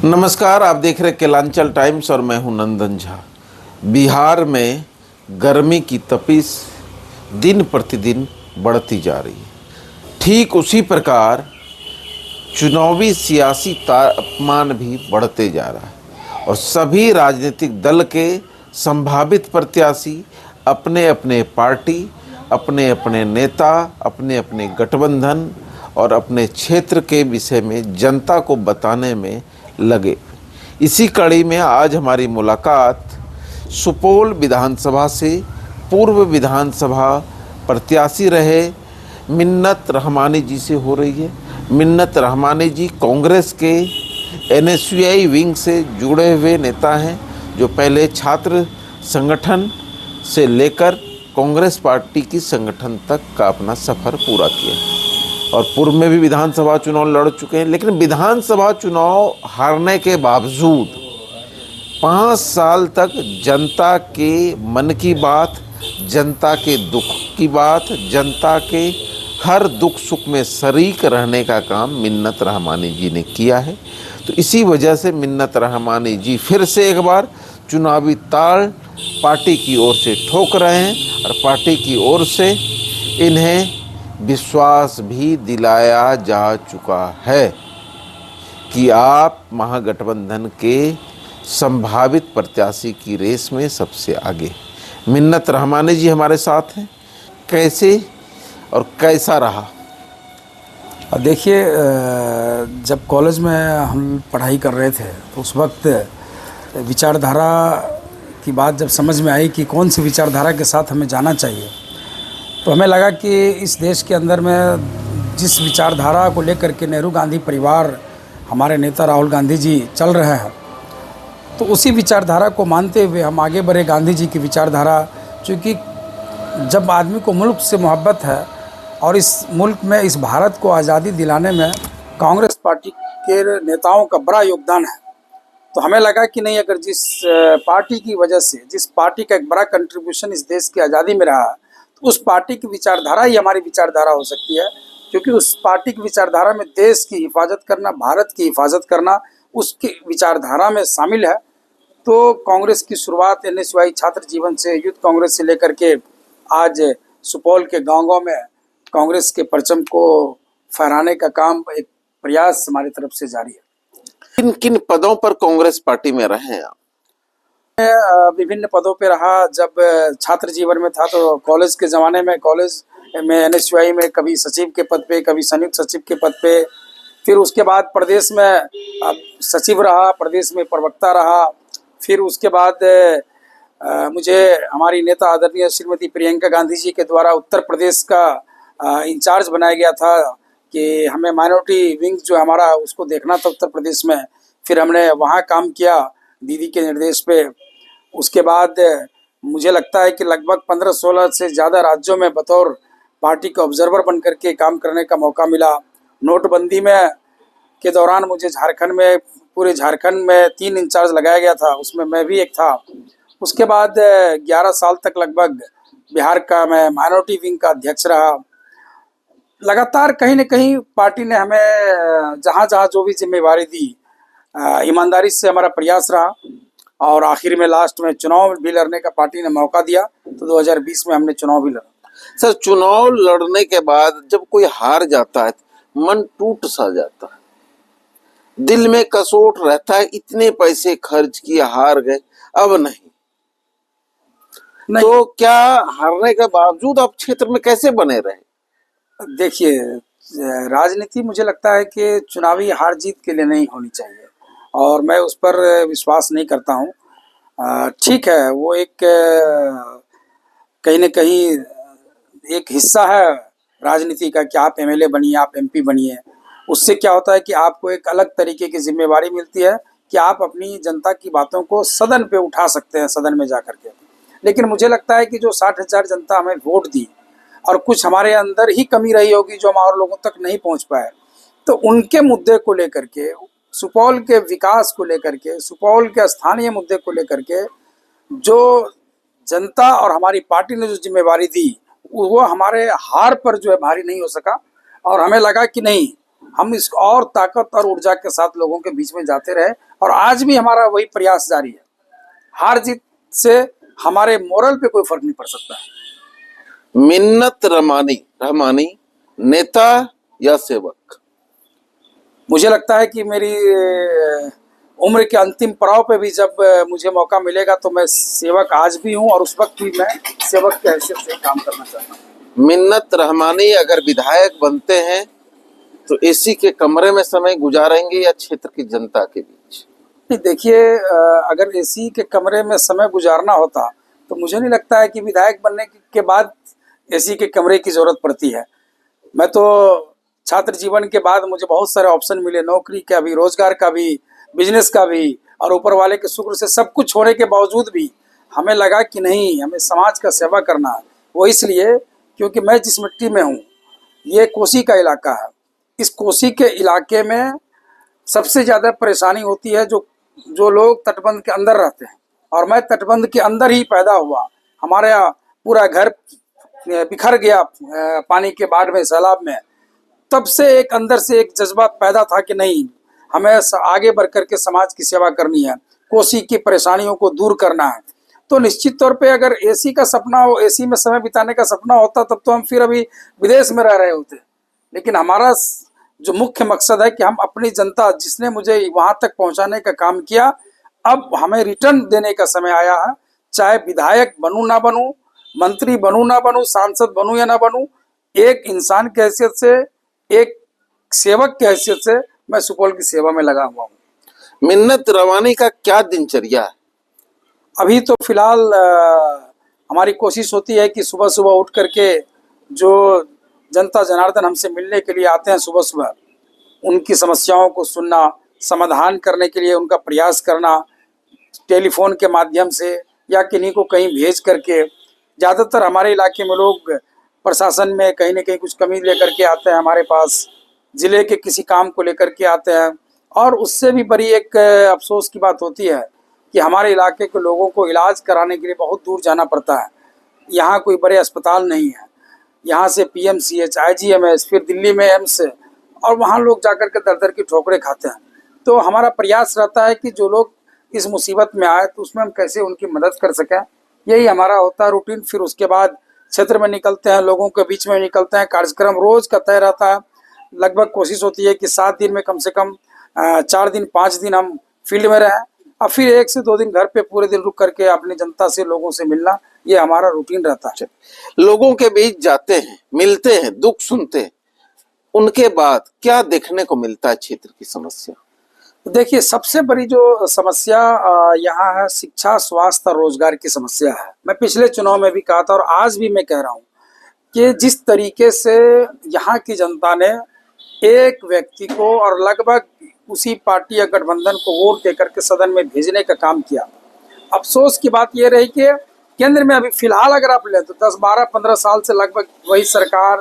नमस्कार, आप देख रहे केलांचल टाइम्स और मैं हूं नंदन झा। बिहार में गर्मी की तपिश दिन प्रतिदिन बढ़ती जा रही है। ठीक उसी प्रकार चुनावी सियासी तापमान भी बढ़ते जा रहा है और सभी राजनीतिक दल के संभावित प्रत्याशी अपने अपने पार्टी, अपने अपने नेता, अपने अपने गठबंधन और अपने क्षेत्र के विषय में जनता को बताने में लगे। इसी कड़ी में आज हमारी मुलाकात सुपौल विधानसभा से पूर्व विधानसभा प्रत्याशी रहे मिन्नत रहमानी जी से हो रही है। मिन्नत रहमानी जी कांग्रेस के एनएसयूआई विंग से जुड़े हुए नेता हैं, जो पहले छात्र संगठन से लेकर कांग्रेस पार्टी की संगठन तक का अपना सफ़र पूरा किया और पूर्व में भी विधानसभा चुनाव लड़ चुके हैं। लेकिन विधानसभा चुनाव हारने के बावजूद 5 साल तक जनता के मन की बात, जनता के दुख की बात, जनता के हर दुख सुख में शरीक रहने का काम मिन्नत रहमानी जी ने किया है। तो इसी वजह से मिन्नत रहमानी जी फिर से एक बार चुनावी ताल पार्टी की ओर से ठोक रहे हैं और पार्टी की ओर से इन्हें विश्वास भी दिलाया जा चुका है कि आप महागठबंधन के संभावित प्रत्याशी की रेस में सबसे आगे। मिन्नत रहमानी जी हमारे साथ हैं। कैसे और कैसा रहा? देखिए, जब कॉलेज में हम पढ़ाई कर रहे थे तो उस वक्त विचारधारा की बात जब समझ में आई कि कौन सी विचारधारा के साथ हमें जाना चाहिए, तो हमें लगा कि इस देश के अंदर में जिस विचारधारा को लेकर के नेहरू गांधी परिवार, हमारे नेता राहुल गांधी जी चल रहे हैं, तो उसी विचारधारा को मानते हुए हम आगे बढ़े। गांधी जी की विचारधारा, चूँकि जब आदमी को मुल्क से मोहब्बत है और इस मुल्क में, इस भारत को आज़ादी दिलाने में कांग्रेस पार्टी के नेताओं का बड़ा योगदान है, तो हमें लगा कि नहीं, अगर जिस पार्टी की वजह से, जिस पार्टी का एक बड़ा कंट्रीब्यूशन इस देश की आज़ादी में रहा, तो उस पार्टी की विचारधारा ही हमारी विचारधारा हो सकती है। क्योंकि उस पार्टी की विचारधारा में देश की हिफाजत करना, भारत की हिफाजत करना उसकी विचारधारा में शामिल है। तो कांग्रेस की शुरुआत एनएसयूआई छात्र जीवन से, यूथ कांग्रेस से लेकर के आज सुपौल के गाँव में कांग्रेस के परचम को फहराने का काम, एक प्रयास हमारी तरफ से जारी है। किन किन पदों पर कांग्रेस पार्टी में रहे आप? विभिन्न पदों पे रहा। जब छात्र जीवन में था तो कॉलेज के ज़माने में, कॉलेज में एनएसयूआई में कभी सचिव के पद पे, कभी संयुक्त सचिव के पद पे, फिर उसके बाद प्रदेश में सचिव रहा, प्रदेश में प्रवक्ता रहा। फिर उसके बाद मुझे हमारी नेता आदरणीय श्रीमती प्रियंका गांधी जी के द्वारा उत्तर प्रदेश का इंचार्ज बनाया गया था कि हमें माइनॉरिटी विंग जो हमारा, उसको देखना था उत्तर प्रदेश में। फिर हमने वहाँ काम किया दीदी के निर्देश पे। उसके बाद मुझे लगता है कि लगभग 15-16 से ज़्यादा राज्यों में बतौर पार्टी के ऑब्जर्वर बन करके काम करने का मौका मिला। नोटबंदी में के दौरान मुझे झारखंड में, पूरे झारखंड में 3 इंचार्ज लगाया गया था, उसमें मैं भी एक था। उसके बाद 11 साल तक लगभग बिहार का मैं माइनॉरिटी विंग का अध्यक्ष रहा। लगातार कहीं न कहीं पार्टी ने हमें जहाँ जहाँ जो भी जिम्मेवारी दी, ईमानदारी से हमारा प्रयास रहा और आखिर में लास्ट में चुनाव भी लड़ने का पार्टी ने मौका दिया, तो 2020 में हमने चुनाव भी लड़ा। सर, चुनाव लड़ने के बाद जब कोई हार जाता है मन टूट सा जाता है, दिल में कसोट रहता है, इतने पैसे खर्च किए, हार गए, अब नहीं। तो क्या हारने के बावजूद आप क्षेत्र में कैसे बने रहे? देखिए, राजनीति मुझे लगता है कि चुनावी हार जीत के लिए नहीं होनी चाहिए और मैं उस पर विश्वास नहीं करता हूँ। ठीक है, वो एक कहीं न कहीं एक हिस्सा है राजनीति का कि आप एमएलए बनिए, आप एमपी बनिए। उससे क्या होता है कि आपको एक अलग तरीके की जिम्मेवारी मिलती है कि आप अपनी जनता की बातों को सदन पे उठा सकते हैं, सदन में जा कर के। लेकिन मुझे लगता है कि जो 60,000 जनता हमें वोट दी और कुछ हमारे अंदर ही कमी रही होगी जो हम और लोगों तक नहीं पहुंच पाए, तो उनके मुद्दे को लेकर के, सुपौल के विकास को लेकर के, सुपौल के स्थानीय मुद्दे को लेकर के जो जनता और हमारी पार्टी ने जो जिम्मेवारी दी, वो हमारे हार पर जो है भारी नहीं हो सका। और हमें लगा कि नहीं, हम इस और ताकत और ऊर्जा के साथ लोगों के बीच में जाते रहे, और आज भी हमारा वही प्रयास जारी है। हार जीत से हमारे मोरल पे कोई फर्क नहीं पड़ सकता है। मिन्नत रहमानी नेता या सेवक? मुझे लगता है कि मेरी उम्र के अंतिम पड़ाव पे भी जब मुझे मौका मिलेगा तो मैं सेवक आज भी हूँ, और उस वक्त भी मैं सेवक की हैसियत से काम करना चाहता हूँ। मिन्नत रहमानी अगर विधायक बनते हैं तो एसी के कमरे में समय गुजारेंगे या क्षेत्र की जनता के बीच? नहीं, देखिए, अगर एसी के कमरे में समय गुजारना होता तो मुझे नहीं लगता है कि विधायक बनने के बाद एसी के कमरे की जरूरत पड़ती है। मैं तो छात्र जीवन के बाद मुझे बहुत सारे ऑप्शन मिले, नौकरी का भी, रोजगार का भी, बिजनेस का भी, और ऊपर वाले के शुक्र से सब कुछ होने के बावजूद भी हमें लगा कि नहीं, हमें समाज का सेवा करना है। वो इसलिए क्योंकि मैं जिस मिट्टी में हूँ, ये कोसी का इलाका है। इस कोसी के इलाके में सबसे ज़्यादा परेशानी होती है जो लोग तटबंध के अंदर रहते हैं, और मैं तटबंध के अंदर ही पैदा हुआ। हमारे यहाँ पूरा घर बिखर गया पानी के बाढ़ में, सैलाब में। तब से एक अंदर से एक जज्बा पैदा था कि नहीं, हमें आगे बढ़ कर के समाज की सेवा करनी है, कोसी की परेशानियों को दूर करना है। तो निश्चित तौर पे अगर एसी का सपना हो, एसी में समय बिताने का सपना होता, तब तो हम फिर अभी विदेश में रह रहे होते। लेकिन हमारा जो मुख्य मकसद है कि हम अपनी जनता, जिसने मुझे वहाँ तक पहुँचाने का काम किया, अब हमें रिटर्न देने का समय आया है। चाहे विधायक बनूं ना बनूं, मंत्री बनूं ना बनूं, सांसद बनूं या ना बनूं, एक इंसान की हैसियत से, एक सेवक की हैसियत से मैं सुपौल की सेवा में लगा हुआ हूँ। मिन्नत रहमानी का क्या दिनचर्या है? अभी तो फिलहाल हमारी कोशिश होती है कि सुबह सुबह उठ करके जो जनता जनार्दन हमसे मिलने के लिए आते हैं सुबह सुबह, उनकी समस्याओं को सुनना, समाधान करने के लिए उनका प्रयास करना, टेलीफोन के माध्यम से या किन्हीं को कहीं भेज करके। ज़्यादातर हमारे इलाके में लोग प्रशासन में कहीं ना कहीं कुछ कमी लेकर के आते हैं हमारे पास, ज़िले के किसी काम को लेकर के आते हैं। और उससे भी बड़ी एक अफसोस की बात होती है कि हमारे इलाके के लोगों को इलाज कराने के लिए बहुत दूर जाना पड़ता है। यहाँ कोई बड़े अस्पताल नहीं है, यहाँ से पीएमसीएच, आईजीएमएस, फिर दिल्ली में एम्स, और वहाँ लोग जाकर के दर दर की ठोकरें खाते हैं। तो हमारा प्रयास रहता है कि जो लोग इस मुसीबत में आए तो उसमें हम कैसे उनकी मदद कर सकें, यही हमारा होता है रूटीन। फिर उसके बाद क्षेत्र में निकलते हैं, लोगों के बीच में निकलते हैं, कार्यक्रम रोज का तय रहता है। लगभग कोशिश होती है कि 7 दिन में कम से कम 4 दिन 5 दिन हम फील्ड में रहें, और फिर 1 से 2 दिन घर पे पूरे दिन रुक करके अपनी जनता से, लोगों से मिलना, ये हमारा रूटीन रहता है। लोगों के बीच जाते हैं, मिलते हैं, दुख सुनते हैं, उनके बाद क्या देखने को मिलता है क्षेत्र की समस्या? देखिए, सबसे बड़ी जो समस्या यहाँ है, शिक्षा, स्वास्थ्य और रोजगार की समस्या है। मैं पिछले चुनाव में भी कहा था और आज भी मैं कह रहा हूँ कि जिस तरीके से यहाँ की जनता ने एक व्यक्ति को और लगभग उसी पार्टी या गठबंधन को वोट देकर के सदन में भेजने का काम किया, अफसोस की बात यह रही कि केंद्र में अभी फिलहाल अगर आप लें तो 10, 12, 15 साल से लगभग वही सरकार,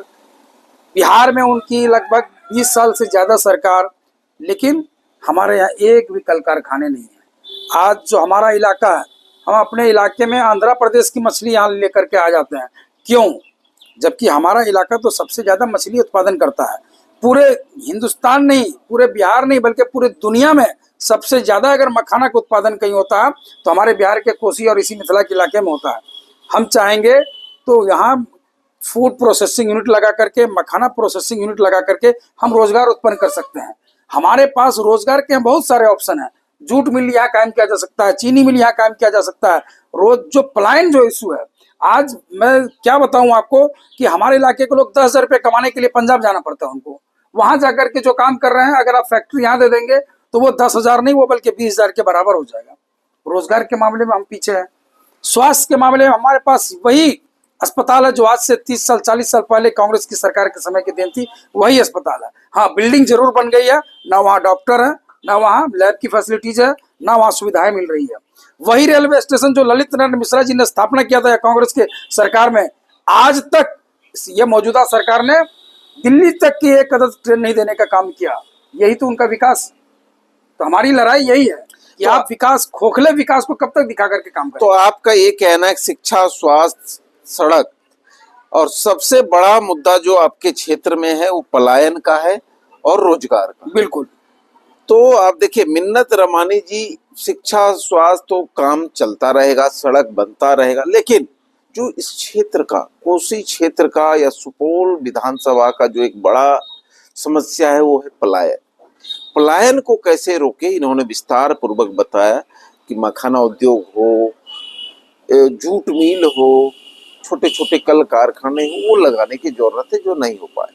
बिहार में उनकी लगभग 20 साल से ज़्यादा सरकार, लेकिन हमारे यहाँ एक भी कल कारखाने नहीं है। आज जो हमारा इलाका है, हम अपने इलाके में आंध्र प्रदेश की मछली यहाँ लेकर के आ जाते हैं। क्यों? जबकि हमारा इलाका तो सबसे ज़्यादा मछली उत्पादन करता है। पूरे हिंदुस्तान नहीं, पूरे बिहार नहीं, बल्कि पूरे दुनिया में सबसे ज़्यादा अगर मखाना का उत्पादन कहीं होता है तो हमारे बिहार के कोसी और इसी मिथिला के इलाके में होता है। हम चाहेंगे तो यहाँ फूड प्रोसेसिंग यूनिट लगा करके, मखाना प्रोसेसिंग यूनिट लगा करके हम रोजगार उत्पन्न कर सकते हैं। हमारे पास रोजगार के बहुत सारे ऑप्शन हैं। जूट मिल यहाँ कायम किया जा सकता है, चीनी मिल यहाँ कायम किया जा सकता है। रोज जो पलायन जो इशू है, आज मैं क्या बताऊं आपको कि हमारे इलाके के लोग 10,000 रुपये कमाने के लिए पंजाब जाना पड़ता है उनको। वहां जाकर के जो काम कर रहे हैं, अगर आप फैक्ट्री यहाँ दे देंगे तो वो 10,000 नहीं, वो बल्कि 20,000 के बराबर हो जाएगा। रोजगार के मामले में हम पीछे हैं। स्वास्थ्य के मामले में हमारे पास वही अस्पताल है जो आज से 30 साल 40 साल पहले कांग्रेस की सरकार के समय की देन थी, वही अस्पताल है। हाँ, बिल्डिंग जरूर बन गई है, ना वहाँ डॉक्टर है, ना वहाँ लैब की फैसिलिटीज है, ना वहाँ सुविधाएं मिल रही है। वही रेलवे स्टेशन जो ललित नारायण मिश्रा जी ने स्थापना किया था कांग्रेस के सरकार में, आज तक ये मौजूदा सरकार ने दिल्ली तक की एक अदद ट्रेन नहीं देने का काम किया। यही तो उनका विकास। तो हमारी लड़ाई यही है कि आप विकास, खोखले विकास को कब तक दिखा करके काम करें। तो आपका ये कहना है शिक्षा, स्वास्थ्य, सड़क और सबसे बड़ा मुद्दा जो आपके क्षेत्र में है वो पलायन का है और रोजगार का। बिल्कुल। तो आप देखिए मिन्नत रमानी जी, शिक्षा स्वास्थ्य तो काम चलता रहेगा, सड़क बनता रहेगा, लेकिन जो इस क्षेत्र का, कोसी क्षेत्र का या सुपौल विधानसभा का जो एक बड़ा समस्या है वो है पलायन। पलायन को कैसे रोके, इन्होंने विस्तार पूर्वक बताया कि मखाना उद्योग हो, जूट मिल हो, छोटे छोटे कल कारखाने हो, वो लगाने की जरूरत है जो नहीं हो पाए।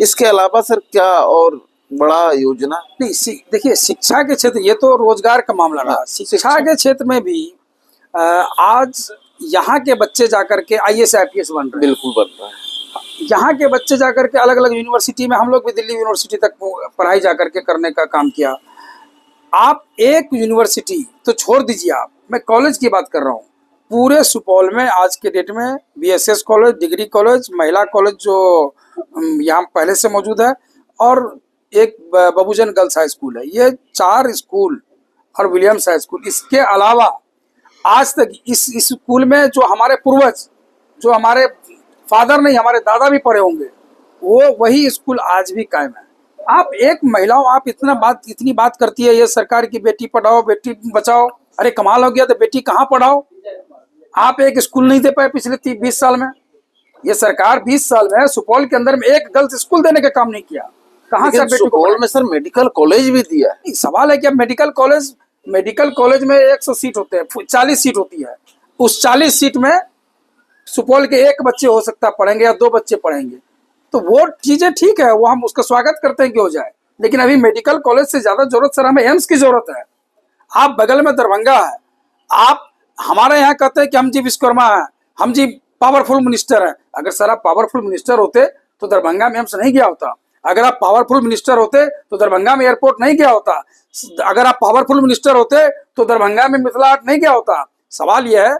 इसके अलावा सर क्या और बड़ा योजना? नहीं, देखिए शिक्षा के क्षेत्र, ये तो रोजगार का मामला रहा। शिक्षा के क्षेत्र में भी आज यहाँ के बच्चे जाकर के IAS IPS बन रहे हैं। बिल्कुल बन रहा है। यहाँ के बच्चे जाकर के अलग अलग यूनिवर्सिटी में, हम लोग भी दिल्ली यूनिवर्सिटी तक पढ़ाई जाकर के करने का काम किया। आप एक यूनिवर्सिटी तो छोड़ दीजिए, आप, मैं कॉलेज की बात कर रहा हूँ। पूरे सुपौल में आज के डेट में BSS कॉलेज, डिग्री कॉलेज, महिला कॉलेज जो यहाँ पहले से मौजूद है, और एक बबूजन गर्ल्स हाई स्कूल है। ये 4 स्कूल और विलियम्स हाई स्कूल। इसके अलावा आज तक इस स्कूल में जो हमारे पूर्वज, जो हमारे फादर नहीं, हमारे दादा भी पढ़े होंगे, वो वही स्कूल आज भी कायम है। आप एक महिलाओं, आप इतनी बात करती है ये सरकार की, बेटी पढ़ाओ बेटी बचाओ। अरे कमाल हो गया, तो बेटी कहाँ पढ़ाओ? आप एक स्कूल नहीं दे पाए पिछले 20 साल में। ये सरकार 20 साल में सुपौल के अंदर में एक गर्ल्स स्कूल देने का काम नहीं किया। कहाँ से बेटी सुपौल में सर मेडिकल कॉलेज भी दिया है। सवाल है कि अब मेडिकल कॉलेज में 100 सीट होते हैं, 40 सीट होती है। उस 40 सीट में सुपौल के एक बच्चे हो सकता है पढ़ेंगे या 2 बच्चे पढ़ेंगे, तो वो चीजें ठीक है, वो हम उसका स्वागत करते हैं कि हो जाए। लेकिन अभी मेडिकल कॉलेज से ज्यादा जरूरत सर हमें एम्स की जरूरत है। आप बगल में दरभंगा है, आप हमारे यहाँ कहते हैं कि हम जी विश्वकर्मा है, हम जी पावरफुल मिनिस्टर है। अगर सर आप पावरफुल मिनिस्टर होते तो दरभंगा में एम्स नहीं गया होता। अगर आप पावरफुल मिनिस्टर होते तो दरभंगा में एयरपोर्ट नहीं गया होता। अगर आप पावरफुल मिनिस्टर होते तो दरभंगा में मिथिला हाट नहीं गया होता। सवाल यह है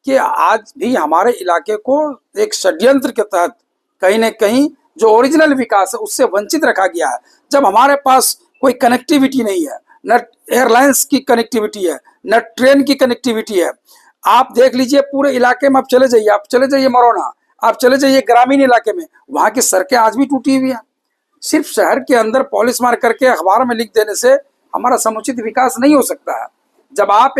कि आज भी हमारे इलाके को एक षड्यंत्र के तहत कहीं न कहीं जो ओरिजिनल विकास है उससे वंचित रखा गया है। जब हमारे पास कोई कनेक्टिविटी नहीं है, न एयरलाइंस की कनेक्टिविटी है, न ट्रेन की कनेक्टिविटी है। आप देख लीजिए पूरे इलाके में, आप चले जाइए मरौना, आप चले जाइए ग्रामीण इलाके में, वहाँ की सड़कें आज भी टूटी हुई हैं। सिर्फ शहर के अंदर पॉलिश मार करके अखबार में लिख देने से हमारा समुचित विकास नहीं हो सकता है। जब आप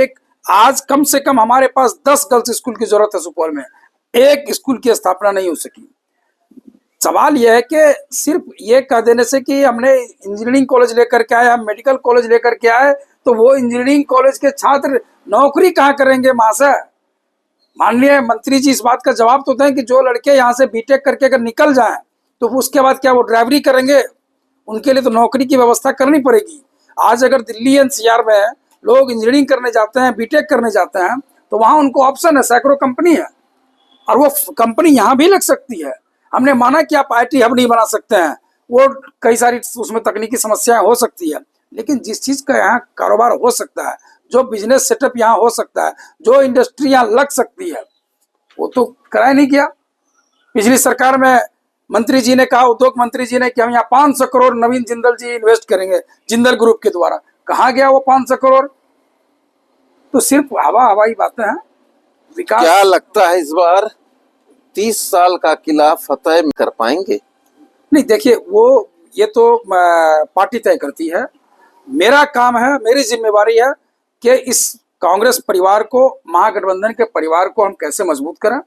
आज कम से कम हमारे पास 10 गर्ल्स स्कूल की जरूरत है सुपौल में, एक स्कूल की स्थापना नहीं हो सकी। सवाल यह है कि सिर्फ ये कह देने से कि हमने इंजीनियरिंग कॉलेज लेकर के आए, हम मेडिकल कॉलेज लेकर के आए, तो वो इंजीनियरिंग कॉलेज के छात्र नौकरी कहाँ करेंगे महाशय? माननीय मंत्री जी इस बात का जवाब तो दें कि जो लड़के यहाँ से बीटेक करके अगर निकल जाएं तो उसके बाद क्या वो ड्राइवरी करेंगे? उनके लिए तो नौकरी की व्यवस्था करनी पड़ेगी। आज अगर दिल्ली NCR में लोग इंजीनियरिंग करने जाते हैं, बीटेक करने जाते हैं, तो वहाँ उनको ऑप्शन है, सैकड़ों कंपनी है, और वो कंपनी यहाँ भी लग सकती है। हमने माना कि आप IT हब नहीं बना सकते हैं, वो कई सारी उसमें तकनीकी समस्याएं हो सकती है, लेकिन जिस चीज़ का यहाँ कारोबार हो सकता है, जो बिजनेस सेटअप यहाँ हो सकता है, जो इंडस्ट्री यहाँ लग सकती है, वो तो कराया नहीं किया। पिछली सरकार में मंत्री जी ने कहा, उद्योग मंत्री जी ने, कि हम यहाँ 500 करोड़ नवीन जिंदल जी इन्वेस्ट करेंगे जिंदल ग्रुप के द्वारा। कहाँ गया वो 500 करोड़? तो सिर्फ हवाई बातें हैं। विकास क्या लगता है इस बार 30 साल का किला फतेह कर पाएंगे? नहीं, देखिए ये तो पार्टी तय करती है। मेरा काम है, मेरी जिम्मेवारी है कि इस कांग्रेस परिवार को, महागठबंधन के परिवार को हम कैसे मजबूत करें,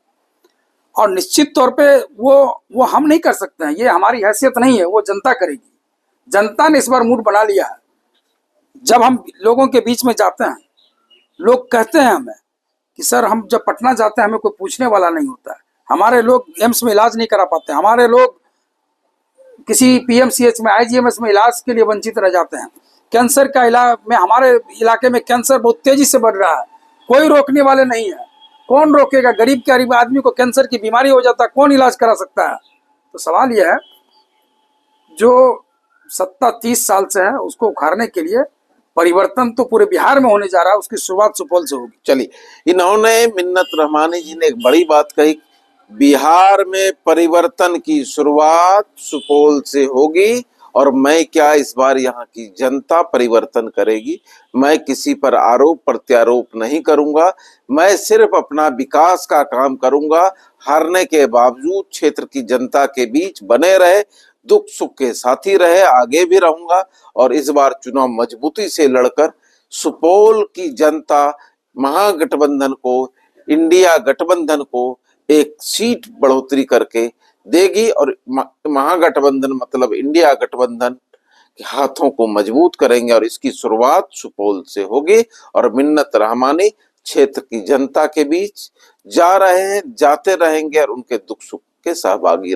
और निश्चित तौर पे वो हम नहीं कर सकते हैं, ये हमारी हैसियत नहीं है, वो जनता करेगी। जनता ने इस बार मूड बना लिया है। जब हम लोगों के बीच में जाते हैं, लोग कहते हैं हमें कि सर हम जब पटना जाते हैं हमें कोई पूछने वाला नहीं होता है, हमारे लोग एम्स में इलाज नहीं करा पाते, हमारे लोग किसी PMCH में, IGMS में इलाज के लिए वंचित रह जाते हैं। कैंसर का इलाज में, हमारे इलाके में कैंसर बहुत तेजी से बढ़ रहा है, कोई रोकने वाले नहीं है। कौन रोकेगा? गरीब के गरीब आदमी को कैंसर की बीमारी हो जाता है, कौन इलाज करा सकता है? तो सवाल यह है, जो सत्ता 30 साल से है उसको उखाड़ने के लिए परिवर्तन तो पूरे बिहार में होने जा रहा है, उसकी शुरुआत सुपौल से होगी। चलिए, इन्होंने मिन्नत रहमानी जी ने एक बड़ी बात कही, बिहार में परिवर्तन की शुरुआत सुपौल से होगी, और मैं क्या इस बार यहाँ की जनता परिवर्तन करेगी। मैं किसी पर आरोप प्रत्यारोप नहीं करूंगा, मैं सिर्फ अपना विकास का काम करूंगा। हारने के बावजूद क्षेत्र की जनता के बीच बने रहे, दुख सुख के साथी रहे, आगे भी रहूंगा और इस बार चुनाव मजबूती से लड़कर सुपौल की जनता महागठबंधन को, इंडिया गठबंधन को एक सीट बढ़ोतरी करके देगी और महागठबंधन मतलब इंडिया गठबंधन के हाथों को मजबूत करेंगे और इसकी शुरुआत सुपौल से होगी। और मिन्नत रहमानी क्षेत्र की जनता के बीच जा रहे हैं, जाते रहेंगे और उनके दुख सुख के सहभागी